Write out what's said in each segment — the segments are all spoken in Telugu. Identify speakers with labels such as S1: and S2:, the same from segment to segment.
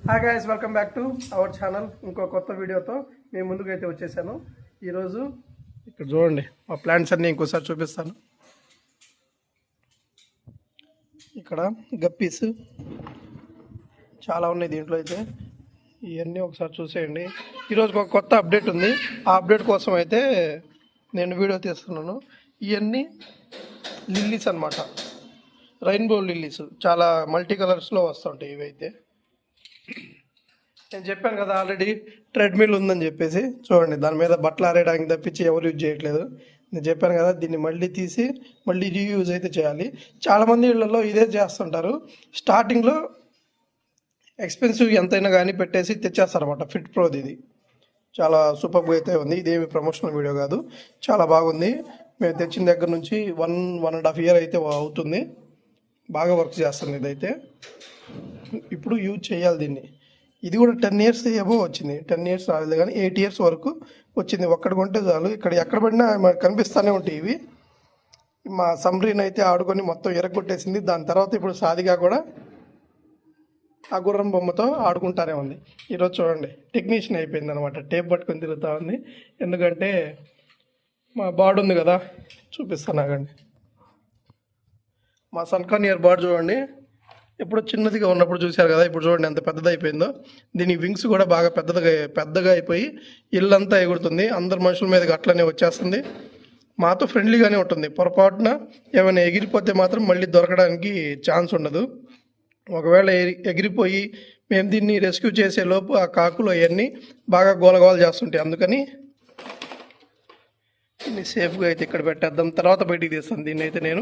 S1: Hi guys, welcome back to our channel. ఇంకో కొత్త వీడియోతో మేము ముందుకైతే వచ్చేసాను. ఈరోజు ఇక్కడ చూడండి, మా ప్లాంట్స్ అన్నీ ఇంకోసారి చూపిస్తాను. ఇక్కడ గప్పీస్ చాలా ఉన్నాయి దీంట్లో అయితే. ఇవన్నీ ఒకసారి చూసేయండి. ఈరోజు ఒక కొత్త అప్డేట్ ఉంది. ఆ అప్డేట్ కోసం అయితే నేను వీడియో తీస్తున్నాను. ఇవన్నీ లిల్లీస్ అన్నమాట, రెయిన్బో లిల్లీస్. చాలా మల్టీ కలర్స్లో వస్తుంటాయి ఇవైతే. నేను చెప్పాను కదా ఆల్రెడీ ట్రెడ్మిల్ ఉందని చెప్పేసి. చూడండి, దాని మీద బట్టలు ఆరేయడానికి తప్పించి ఎవరు యూజ్ చేయట్లేదు. నేను చెప్పాను కదా, దీన్ని మళ్ళీ తీసి మళ్ళీ రీయూజ్ అయితే చేయాలి. చాలామంది ఇళ్లలో ఇదే చేస్తుంటారు. స్టార్టింగ్లో ఎక్స్పెన్సివ్ ఎంతైనా కానీ పెట్టేసి తెచ్చేస్తారన్నమాట. ఫిట్ ప్రోది ఇది చాలా సూపర్గా అయితే ఉంది. ఇదేమి ప్రమోషనల్ వీడియో కాదు, చాలా బాగుంది. మేము తెచ్చిన దగ్గర నుంచి 1.5 year అయితే అవుతుంది. బాగా వర్క్ చేస్తుంది ఇదైతే. ఇప్పుడు యూజ్ చేయాలి దీన్ని. ఇది కూడా 10 years ఏవో వచ్చింది. 10 years రాలేదు కానీ 8 years వరకు వచ్చింది. ఒక్కడికి కొంటే చాలు. ఇక్కడ ఎక్కడ పడినా మనకు కనిపిస్తూనే ఉంటాయి ఇవి. మా సమ్రీన్ అయితే ఆడుకొని మొత్తం ఎరగొట్టేసింది. దాని తర్వాత ఇప్పుడు సాదిగా కూడా ఆ గుర్రం బొమ్మతో ఆడుకుంటానే ఉంది. ఈరోజు చూడండి, టెక్నీషియన్ అయిపోయింది అనమాట. టేప్ పట్టుకొని తిరుగుతూ ఉంది. ఎందుకంటే మా బార్డ్ ఉంది కదా, చూపిస్తాను ఆగండి. మా సన్కానియర్ బార్డ్ చూడండి, ఎప్పుడు చిన్నదిగా ఉన్నప్పుడు చూశారు కదా, ఇప్పుడు చూడండి ఎంత పెద్దది అయిపోయిందో. దీని వింగ్స్ కూడా బాగా పెద్దగా అయిపోయి ఇల్లంతా ఎగురుతుంది. అందరు మనుషుల మీదకి అట్లనే వచ్చేస్తుంది. మాతో ఫ్రెండ్లీగానే ఉంటుంది. పొరపాటున ఏమైనా ఎగిరిపోతే మాత్రం మళ్ళీ దొరకడానికి ఛాన్స్ ఉండదు. ఒకవేళ ఎగిరిపోయి మేము దీన్ని రెస్క్యూ చేసే లోపు ఆ కాకులు అవన్నీ బాగా గోలగోల చేస్తుంటాయి. అందుకని దీన్ని సేఫ్గా అయితే ఇక్కడ పెట్టేద్దాం, తర్వాత బయటికి తీస్తాను. దీన్ని అయితే నేను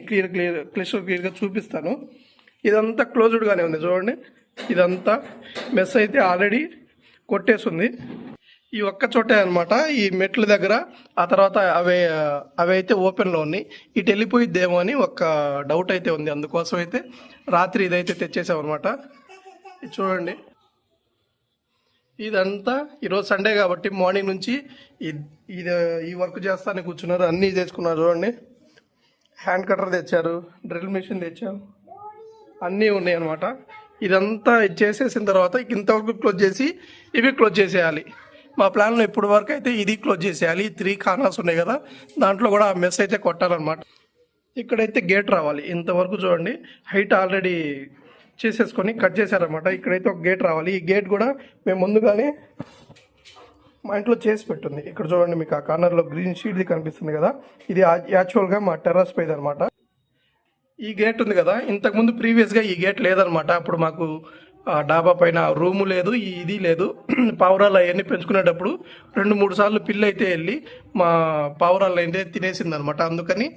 S1: క్లియర్గా చూపిస్తాను. ఇదంతా క్లోజ్డ్గానే ఉంది చూడండి. ఇదంతా మెస్ అయితే ఆల్రెడీ కొట్టేస్తుంది. ఈ ఒక్క చోటే అనమాట, ఈ మెట్ల దగ్గర. ఆ తర్వాత అవి అయితే ఓపెన్లో ఉన్నాయి. ఇటు వెళ్ళిపోయిద్దేమో అని ఒక డౌట్ అయితే ఉంది. అందుకోసం అయితే రాత్రి ఇదైతే తెచ్చేసామన్నమాట. ఇది చూడండి, ఇదంతా ఈరోజు సండే కాబట్టి మార్నింగ్ నుంచి ఈ వర్క్ చేస్తానే కూర్చున్నారు. అన్నీ తెచ్చుకున్నారు చూడండి. హ్యాండ్ కటర్ తెచ్చారు, డ్రిల్ మెషిన్ తెచ్చారు, అన్నీ ఉన్నాయి అనమాట. ఇదంతా చేసేసిన తర్వాత ఇంతవరకు క్లోజ్ చేసి ఇవి క్లోజ్ చేసేయాలి. మా ప్లాన్లో ఇప్పుడు వరకు అయితే ఇది క్లోజ్ చేసేయాలి. 3 కార్నర్స్ ఉన్నాయి కదా, దాంట్లో కూడా ఆ మెస్ అయితే కొట్టాలన్నమాట. ఇక్కడైతే గేట్ రావాలి. ఇంతవరకు చూడండి, హైట్ ఆల్రెడీ చేసేసుకొని కట్ చేశారనమాట. ఇక్కడైతే ఒక గేట్ రావాలి. ఈ గేట్ కూడా మేము ముందుగానే మా ఇంట్లో చేసి పెట్టుంది. ఇక్కడ చూడండి, మీకు ఆ కార్నర్లో గ్రీన్ షీట్ది కనిపిస్తుంది కదా, ఇది యాక్చువల్గా మా టెర్రస్ పైది అనమాట. ఈ గేట్ ఉంది కదా, ఇంతకుముందు ప్రీవియస్గా ఈ గేట్ లేదనమాట. అప్పుడు మాకు డాబా పైన రూము లేదు, ఇది లేదు. పావురాలు అవన్నీ పెంచుకునేటప్పుడు 2-3 సార్లు పిల్లి అయితే వెళ్ళి మా పావురాలు అయితే తినేసింది అనమాట. అందుకని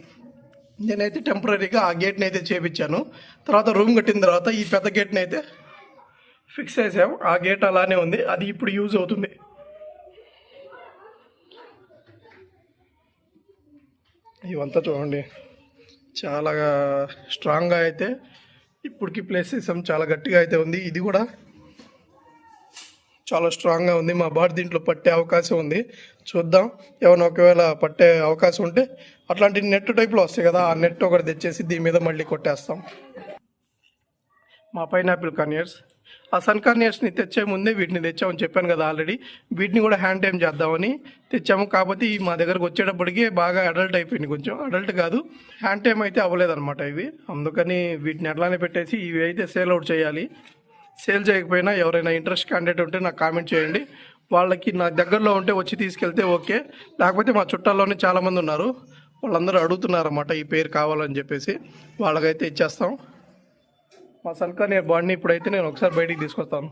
S1: నేనైతే టెంపరీగా ఆ గేట్ని అయితే చేపించాను. తర్వాత రూమ్ కట్టిన తర్వాత ఈ పెద్ద గేట్ని అయితే ఫిక్స్ చేసాం. ఆ గేట్ అలానే ఉంది, అది ఇప్పుడు యూజ్ అవుతుంది. ఇవంతా చూడండి, చాలా స్ట్రాంగ్గా అయితే ఇప్పటికి ప్లేస్ చేసాం. చాలా గట్టిగా అయితే ఉంది. ఇది కూడా చాలా స్ట్రాంగ్గా ఉంది. మా బాడీ దీంట్లో పట్టే అవకాశం ఉంది. చూద్దాం, ఏమైనా ఒకవేళ పట్టే అవకాశం ఉంటే అట్లాంటి నెట్ టైప్లో వస్తాయి కదా, ఆ నెట్ ఒకటి తెచ్చేసి దీని మీద మళ్ళీ కొట్టేస్తాం. మా పైనాపిల్ కార్నియర్స్, ఆ సన్ కార్నియర్స్ని తెచ్చే ముందే వీటిని తెచ్చామని చెప్పాను కదా ఆల్రెడీ. వీటిని కూడా హ్యాండ్ టైమ్ చేద్దామని తెచ్చాము. కాకపోతే ఈ మా దగ్గరకు వచ్చేటప్పటికి బాగా అడల్ట్ అయిపోయింది. కొంచెం అడల్ట్ కాదు, హ్యాండ్ టైమ్ అయితే అవ్వలేదన్నమాట ఇవి. అందుకని వీటిని అట్లానే పెట్టేసి ఇవి అయితే సేల్ అవుట్ చేయాలి. సేల్ చేయకపోయినా ఎవరైనా ఇంట్రెస్ట్ క్యాండిడేట్ ఉంటే నాకు కామెంట్ చేయండి. వాళ్ళకి నా దగ్గరలో ఉంటే వచ్చి తీసుకెళ్తే ఓకే, లేకపోతే మా చుట్టాల్లోనే చాలామంది ఉన్నారు, వాళ్ళందరూ అడుగుతున్నారన్నమాట ఈ పేరు కావాలని చెప్పేసి. వాళ్ళకైతే ఇచ్చేస్తాం. మా సన్కానియర్ బాడీని ఇప్పుడైతే నేను ఒకసారి బయటికి తీసుకొస్తాను.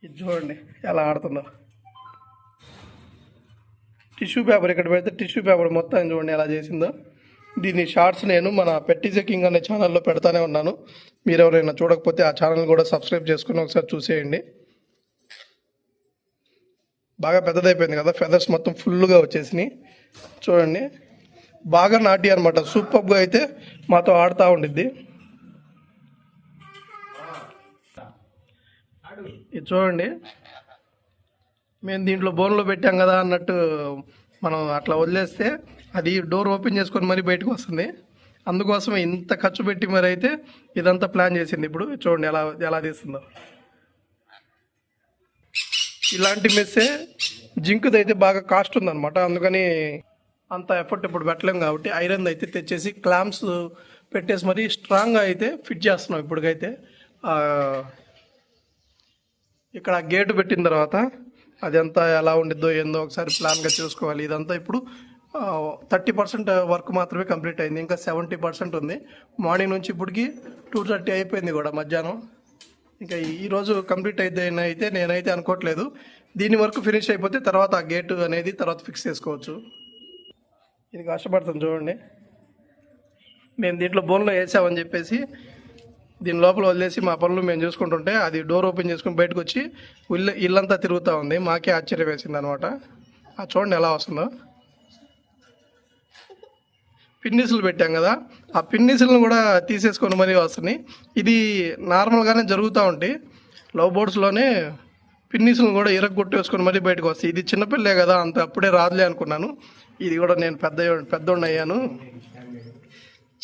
S1: ఇది చూడండి ఎలా ఆడుతుందో. టిష్యూ పేపర్ ఇక్కడ పెడితే టిష్యూ పేపర్ మొత్తం చూడండి ఎలా చేసిందో. దీని షార్ట్స్ నేను మన పెట్టిజే కింగ్ అనే ఛానల్లో పెడతానే ఉన్నాను. మీరు ఎవరైనా చూడకపోతే ఆ ఛానల్ కూడా సబ్స్క్రైబ్ చేసుకుని ఒకసారి చూసేయండి. బాగా పెద్దదైపోయింది కదా, ఫెదర్స్ మొత్తం ఫుల్గా వచ్చేసినాయి చూడండి. బాగా నాటి అనమాట. సూపర్గా అయితే మాతో ఆడుతూ ఉండిద్ది. ఇది చూడండి, మేము దీంట్లో బోన్లో పెట్టాం కదా అన్నట్టు మనం అట్లా వదిలేస్తే అది డోర్ ఓపెన్ చేసుకొని మరీ బయటకు వస్తుంది. అందుకోసమే ఇంత ఖర్చు పెట్టి మరి అయితే ఇదంతా ప్లాన్ చేసింది. ఇప్పుడు చూడండి ఎలా తీస్తుందో. ఇలాంటి మెస్సే జింక్ది అయితే బాగా కాస్ట్ ఉందన్నమాట, అందుకని అంత ఎఫర్ట్ ఇప్పుడు పెట్టలేం కాబట్టి ఐరన్ అయితే తెచ్చేసి క్లాంప్స్ పెట్టేసి మరీ స్ట్రాంగ్గా అయితే ఫిట్ చేస్తున్నాం ఇప్పటికైతే. ఇక్కడ గేటు పెట్టిన తర్వాత అదంతా ఎలా ఉండిద్దో ఏందో ఒకసారి ప్లాన్గా చూసుకోవాలి. ఇదంతా ఇప్పుడు 30% వర్క్ మాత్రమే కంప్లీట్ అయింది, ఇంకా 70% ఉంది. మార్నింగ్ నుంచి ఇప్పటికి 2:30 అయిపోయింది కూడా మధ్యాహ్నం. ఇంకా ఈరోజు కంప్లీట్ అయితే నేనైతే అనుకోవట్లేదు. దీని వరకు ఫినిష్ అయిపోతే తర్వాత ఆ గేటు అనేది తర్వాత ఫిక్స్ చేసుకోవచ్చు. ఇది కష్టపడుతుంది చూడండి. మేము దీంట్లో బోన్లో వేసామని చెప్పేసి దీని లోపల వదిలేసి మా పనులు మేము చూసుకుంటుంటే అది డోర్ ఓపెన్ చేసుకుని బయటకు వచ్చి ఇల్లంతా తిరుగుతూ ఉంది. మాకే ఆశ్చర్యం వేసింది అనమాట. చూడండి ఎలా వస్తుందో. పిన్నిసులు పెట్టాం కదా, ఆ పిన్నిసులను కూడా తీసేసుకొని మరీ వస్తున్నాయి. ఇది నార్మల్గానే జరుగుతూ ఉంటాయి. లవ్ బోర్డ్స్లోనే పిన్నిసులను కూడా ఇరగొట్టేసుకొని మరీ బయటకు వస్తాయి. ఇది చిన్నపిల్లే కదా, అంత అప్పుడే రాదులే అనుకున్నాను. ఇది కూడా నేను పెద్దోడిని అయ్యాను,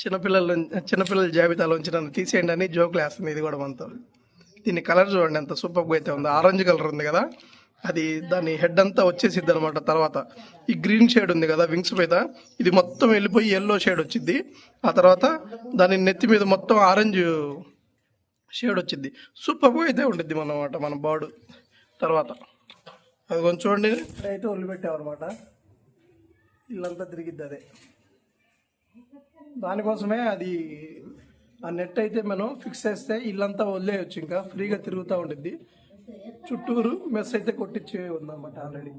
S1: చిన్నపిల్లల జాబితాలోంచి నన్ను తీసేయండి అని జోకులు వేస్తుంది ఇది కూడా మనతో. దీని కలర్ చూడండి ఎంత సూపర్గా అయితే ఉంది. ఆరెంజ్ కలర్ ఉంది కదా, అది దాని హెడ్ అంతా వచ్చేసిద్ది అనమాట. తర్వాత ఈ గ్రీన్ షేడ్ ఉంది కదా వింగ్స్ మీద, ఇది మొత్తం వెళ్ళిపోయి ఎల్లో షేడ్ వచ్చింది. ఆ తర్వాత దాని నెత్తి మీద మొత్తం ఆరెంజ్ షేడ్ వచ్చింది. సూపర్గా అయితే ఉండిద్ది అన్నమాట మన బర్డ్. తర్వాత అది కొంచెం చూడండి అయితే వదిలిపెట్టామన్నమాట, ఇల్లంతా తిరిగిద్ది అదే. దానికోసమే అది ఆ నెట్ అయితే మనం ఫిక్స్ చేస్తే ఇల్లంతా వదిలేయచ్చు, ఇంకా ఫ్రీగా తిరుగుతూ ఉండిద్ది. చుట్టూరు మెస్ అయితే కొట్టించి ఉందన్నమాట already.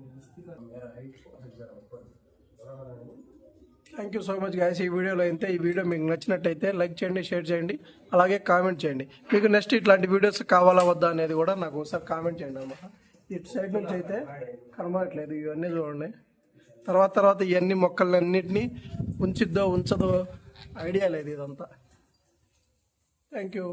S1: Thank you so much guys. ఈ వీడియోలో అయితే ఈ వీడియో మీకు నచ్చినట్టయితే లైక్ చేయండి, షేర్ చేయండి, అలాగే కామెంట్ చేయండి. మీకు నెక్స్ట్ ఇట్లాంటి వీడియోస్ కావాలా వద్దా అనేది కూడా నాకు ఒకసారి కామెంట్ చేయండి అనమాట. ఇటు సైడ్ నుంచి అయితే కనబడట్లేదు, ఇవన్నీ చూడండి. తర్వాత ఇవన్నీ మొక్కలన్నింటినీ ఉంచిద్దో ఉంచదో ఐడియా లేదు ఇదంతా. Thank you.